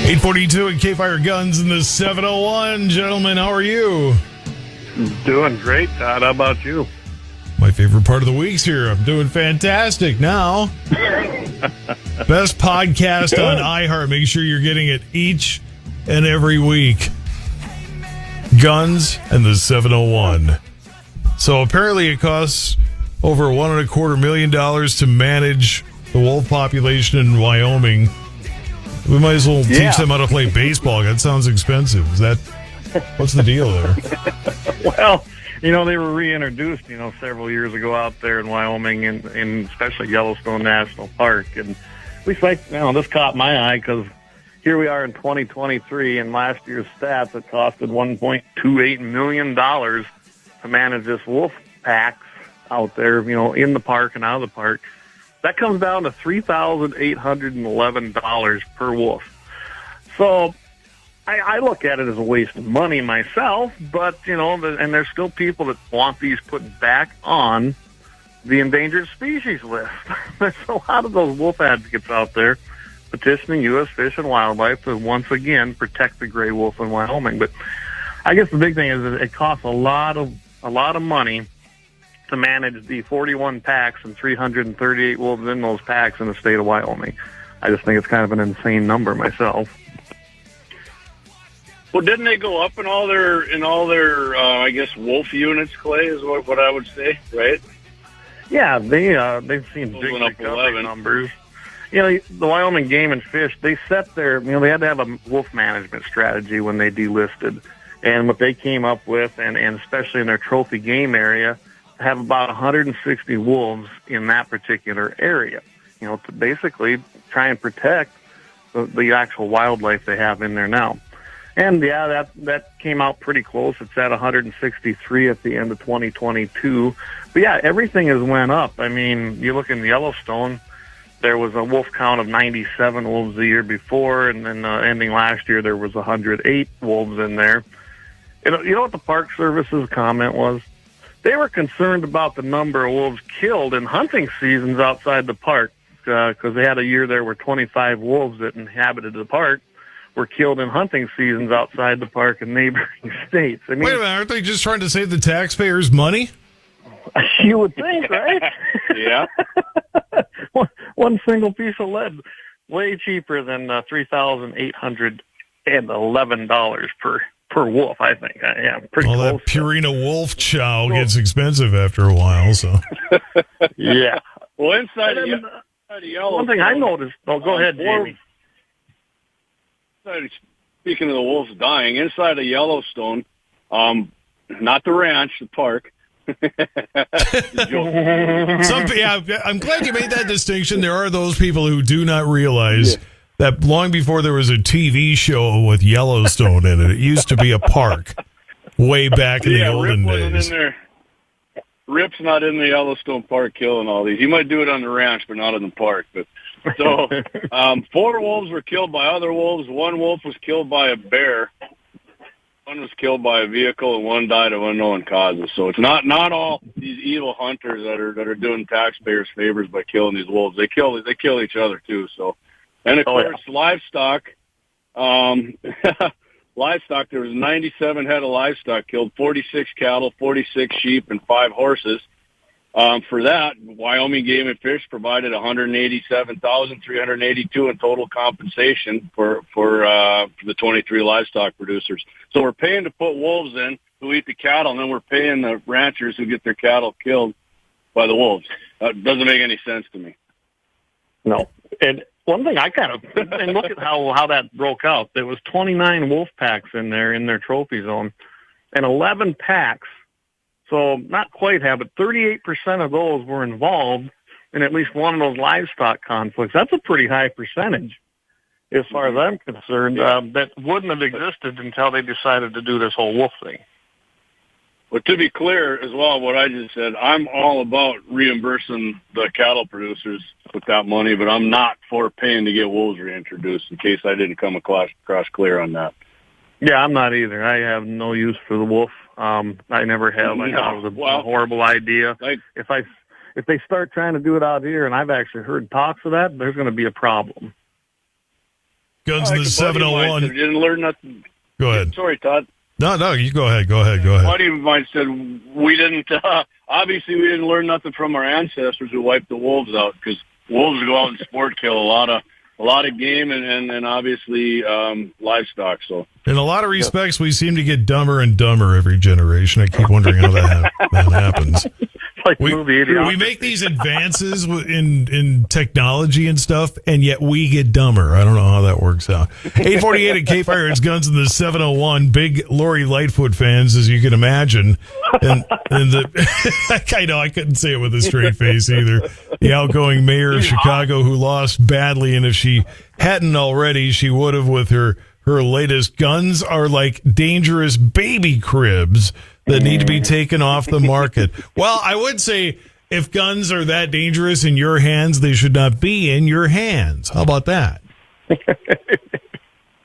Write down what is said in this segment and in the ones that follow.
842 at K-Fire Guns in the 701. Gentlemen, how are you? Doing great, Todd. How about you? My favorite part of the week's here. I'm doing fantastic now. Best podcast on iHeart. Make sure you're getting it each and every week. Guns and the 701. So apparently it costs over $1.25 million to manage the wolf population in Wyoming. We might as well teach them how to play baseball. That sounds expensive. What's the deal there? Well, they were reintroduced, several years ago out there in Wyoming and especially Yellowstone National Park. And at least this caught my eye because here we are in 2023 and last year's stats, it costed $1.28 million to manage this wolf packs out there, in the park and out of the park. That comes down to $3,811 per wolf. So I look at it as a waste of money myself, but, and there's still people that want these put back on the endangered species list. There's a lot of those wolf advocates out there petitioning U.S. Fish and Wildlife to once again protect the gray wolf in Wyoming. But I guess the big thing is that it costs a lot of money to manage the 41 packs and 338 wolves in those packs in the state of Wyoming. I just think it's kind of an insane number myself. Well, didn't they go up in all their I guess wolf units, Clay, is what I would say, right? Yeah, they've seen big recovery numbers. The Wyoming Game and Fish, they set their, they had to have a wolf management strategy when they delisted. And what they came up with, and especially in their trophy game area, have about 160 wolves in that particular area, to basically try and protect the actual wildlife they have in there now. And that came out pretty close. It's at 163 at the end of 2022. But everything has went up. I mean, you look in Yellowstone, there was a wolf count of 97 wolves the year before, and then ending last year there was 108 wolves in there. You know what the Park Service's comment was? They were concerned about the number of wolves killed in hunting seasons outside the park because they had a year there where 25 wolves that inhabited the park were killed in hunting seasons outside the park in neighboring states. I mean, wait a minute, aren't they just trying to save the taxpayers' money? You would think, right? Yeah. One single piece of lead, way cheaper than $3,811 per wolf, I think. Yeah, pretty close. That Purina wolf chow gets expensive after a while, so. Yeah. Well, inside of Yellowstone. One thing I noticed, go ahead, Jamie. Speaking of the wolves dying, inside of Yellowstone, not the ranch, the park. I'm glad you made that distinction. There are those people who do not realize that long before there was a TV show with Yellowstone in it, it used to be a park way back in the olden days. Rip's not in the Yellowstone Park killing all these. He might do it on the ranch, but not in the park. But so 4 wolves were killed by other wolves. 1 wolf was killed by a bear. 1 was killed by a vehicle, and 1 died of unknown causes. So it's not all these evil hunters that are doing taxpayers favors by killing these wolves. They kill each other too. So, and of course, livestock. Livestock. There was 97 head of livestock killed, 46 cattle, 46 sheep, and 5 horses. For that, Wyoming Game and Fish provided $187,382 in total compensation for the 23 livestock producers. So we're paying to put wolves in who eat the cattle, and then we're paying the ranchers who get their cattle killed by the wolves. That doesn't make any sense to me. No. And one thing and look at how that broke out. There was 29 wolf packs in there in their trophy zone, and 11 packs. So not quite half, but 38% of those were involved in at least one of those livestock conflicts. That's a pretty high percentage, as far as I'm concerned. That wouldn't have existed until they decided to do this whole wolf thing. But to be clear as well, what I just said, I'm all about reimbursing the cattle producers with that money, but I'm not for paying to get wolves reintroduced, in case I didn't come across clear on that. Yeah, I'm not either. I have no use for the wolf. I never have. I thought it was a horrible idea. If they start trying to do it out here, and I've actually heard talks of that, there's going to be a problem. Guns in the 701. You didn't learn nothing. Go ahead. Sorry, Todd. No, you go ahead. A buddy of mine said we didn't. Obviously, we didn't learn nothing from our ancestors who wiped the wolves out, because wolves go out and sport kill a lot of game and obviously livestock. So in a lot of respects, we seem to get dumber and dumber every generation. I keep wondering how that happens. Like we make these advances in technology and stuff, and yet we get dumber. I don't know how that works out. 848 at K-Fire, it's Guns in the 701. Big Lori Lightfoot fans, as you can imagine. And I know I couldn't say it with a straight face either. The outgoing mayor of Chicago, who lost badly, and if she hadn't already, she would have with her latest. Guns are like dangerous baby cribs that need to be taken off the market. Well, I would say if guns are that dangerous in your hands, they should not be in your hands. How about that?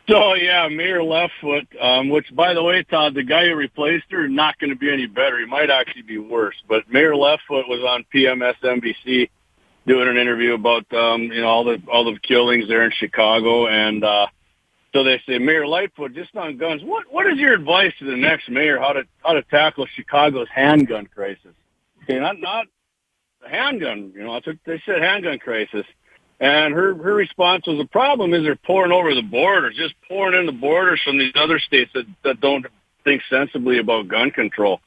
So, yeah, Mayor Leftfoot, which, by the way, Todd, the guy who replaced her is not going to be any better. He might actually be worse. But Mayor Leftfoot was on PMSNBC doing an interview about, all the killings there in Chicago. And so they say, Mayor Lightfoot, just on guns, what is your advice to the next mayor how to tackle Chicago's handgun crisis? Okay, not the handgun, that's what they said, handgun crisis. And her response was, the problem is they're pouring over the border, just pouring in the borders from these other states that don't think sensibly about gun control.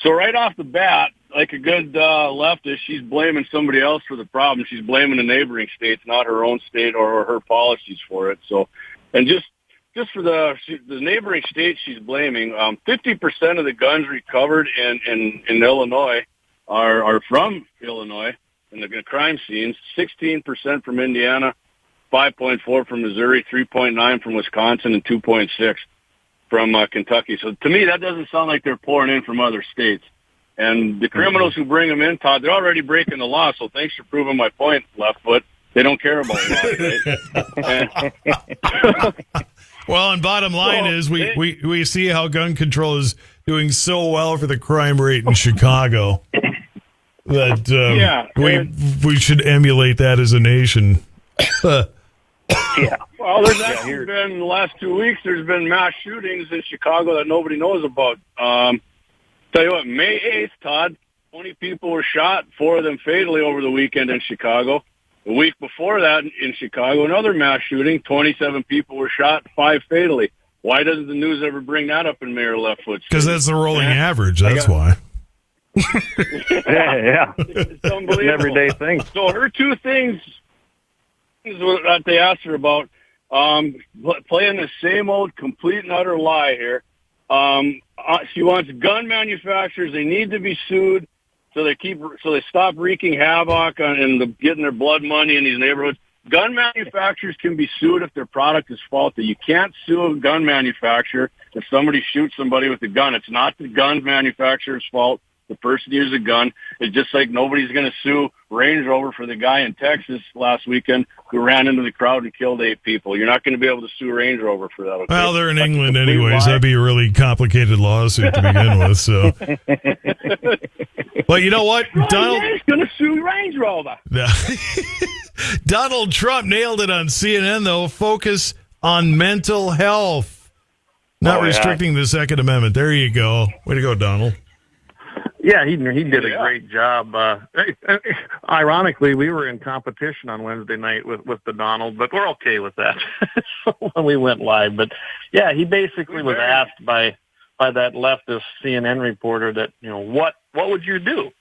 So right off the bat, like a good leftist, she's blaming somebody else for the problem. She's blaming the neighboring states, not her own state or her policies for it. So, and just for the neighboring states she's blaming, 50% of the guns recovered in Illinois are from Illinois. In the crime scenes, 16% from Indiana, 5.4 from Missouri, 3.9 from Wisconsin, and 2.6 from Kentucky. So to me, that doesn't sound like they're pouring in from other states. And the criminals who bring them in, Todd, they're already breaking the law. So thanks for proving my point, Leftfoot. They don't care about law, right? Well, and bottom line is we see how gun control is doing so well for the crime rate in Chicago. That we should emulate that as a nation. Yeah. Well, there's actually been, in the last 2 weeks, there's been mass shootings in Chicago that nobody knows about. Tell you what, May 8th, Todd, 20 people were shot, 4 of them fatally over the weekend in Chicago. The week before that in Chicago, another mass shooting, 27 people were shot, 5 fatally. Why doesn't the news ever bring that up in Mayor Leftfoot's? Because that's the rolling average, that's why. Yeah. It's unbelievable. An everyday thing. So her two things that they asked her about, playing the same old complete and utter lie here. She wants gun manufacturers, they need to be sued so they stop wreaking havoc and getting their blood money in these neighborhoods. Gun manufacturers can be sued if their product is faulty. You can't sue a gun manufacturer if somebody shoots somebody with a gun. It's not the gun manufacturer's fault. The person used a gun. It's just like nobody's going to sue Range Rover for the guy in Texas last weekend who ran into the crowd and killed 8 people. You're not going to be able to sue Range Rover for that. Okay? Well, they're in England anyways. That'd be a really complicated lawsuit to begin with. So, but you know what? Donald's going to sue Range Rover. Donald Trump nailed it on CNN, though. Focus on mental health, not restricting the Second Amendment. There you go. Way to go, Donald. Yeah, he did a great job. Ironically, we were in competition on Wednesday night with the Donald, but we're okay with that when we went live. But yeah, he basically was asked by that leftist CNN reporter that, what would you do?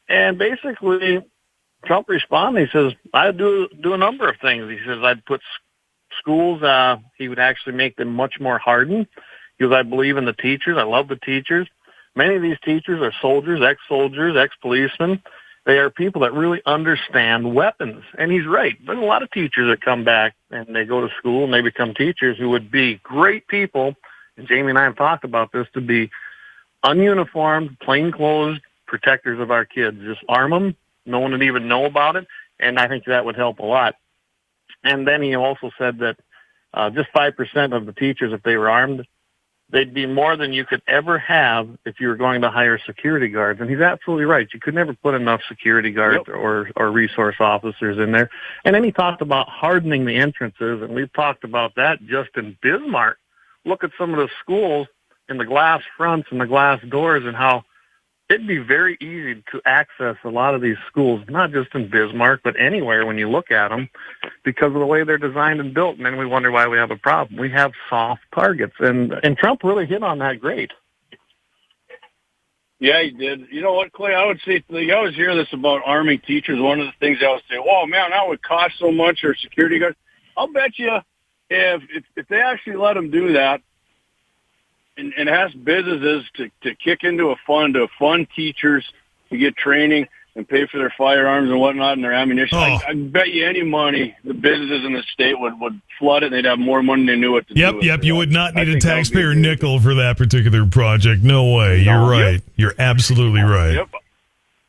And basically, Trump responded. He says, I'd do a number of things. He says, I'd put schools. He would actually make them much more hardened. Because I believe in the teachers. I love the teachers. Many of these teachers are soldiers, ex-soldiers, ex-policemen. They are people that really understand weapons. And he's right. There's a lot of teachers that come back and they go to school and they become teachers who would be great people. And Jamie and I have talked about this, to be ununiformed, plainclothes protectors of our kids. Just arm them. No one would even know about it. And I think that would help a lot. And then he also said that just 5% of the teachers, if they were armed, they'd be more than you could ever have if you were going to hire security guards. And he's absolutely right. You could never put enough security guards or resource officers in there. And then he talked about hardening the entrances, and we've talked about that just in Bismarck. Look at some of the schools and the glass fronts and the glass doors and how it'd be very easy to access a lot of these schools, not just in Bismarck, but anywhere when you look at them, because of the way they're designed and built. And then we wonder why we have a problem. We have soft targets. And Trump really hit on that great. Yeah, he did. You know what, Clay? I would say, you always hear this about arming teachers. One of the things I would say, oh, man, that would cost so much, or security guards. I'll bet you if they actually let them do that, and ask businesses to kick into a fund to fund teachers to get training and pay for their firearms and whatnot and their ammunition. I bet you any money the businesses in the state would flood it, and they'd have more money than they knew what to do with. Yep, you would not need a taxpayer nickel for that particular project. No way. You're right. Yep. You're absolutely right. Yep.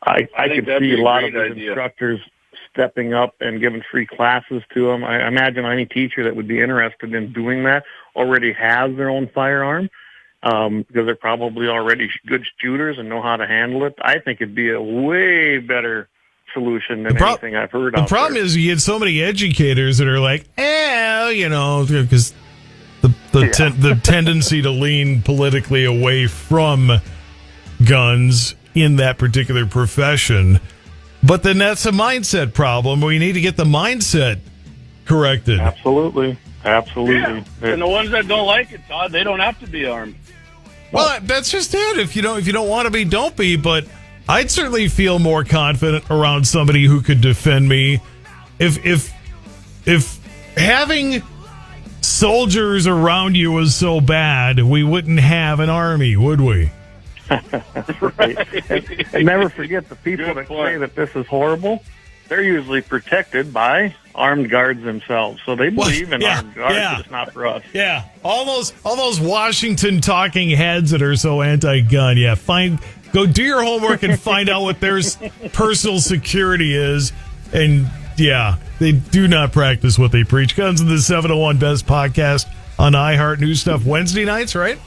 I could see a lot of these instructors stepping up and giving free classes to them. I imagine any teacher that would be interested in doing that already has their own firearm. Because they're probably already good shooters and know how to handle it. I think it'd be a way better solution than anything I've heard. The problem is you get so many educators that are like, because the tendency to lean politically away from guns in that particular profession. But then that's a mindset problem. We need to get the mindset corrected. Absolutely. Yeah. And the ones that don't like it, Todd, they don't have to be armed. Well, that's just it. If you don't want to be, don't be. But I'd certainly feel more confident around somebody who could defend me. If having soldiers around you was so bad, we wouldn't have an army, would we? Right. And never forget the people that say that this is horrible. They're usually protected by armed guards themselves, so they believe in armed guards. But it's not for us. Yeah, all those Washington talking heads that are so anti-gun. Yeah, go do your homework and find out what their personal security is. And yeah, they do not practice what they preach. Guns in the 701 Best podcast on iHeart. New stuff Wednesday nights, right?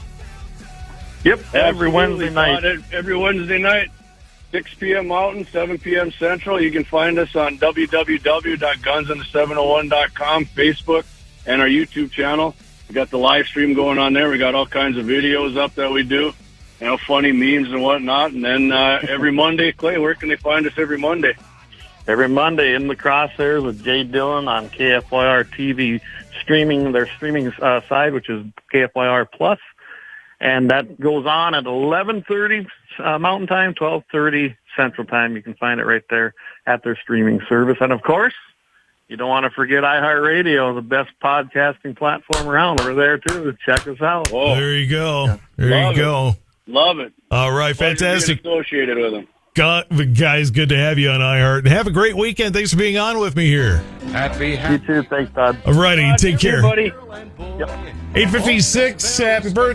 Yep, every Wednesday night. Every Wednesday night. 6 p.m. Mountain, 7 p.m. Central. You can find us on www.gunsinthe701.com, Facebook, and our YouTube channel. We got the live stream going on there. We got all kinds of videos up that we do, funny memes and whatnot. And then every Monday, Clay, where can they find us every Monday? Every Monday in the crosshairs with Jay Dillon on KFYR TV their streaming side, which is KFYR Plus. And that goes on at 11:30 Mountain Time, 12:30 Central Time. You can find it right there at their streaming service. And, of course, you don't want to forget iHeartRadio, the best podcasting platform around. We're there, too. Check us out. Whoa. There you go. There you go. Love it. All right, fantastic. Associated with them. Guys, good to have you on iHeart. And have a great weekend. Thanks for being on with me here. Happy. You too. Thanks, Todd. All righty. Take care. Buddy. Yep. 8:56. Happy birthday.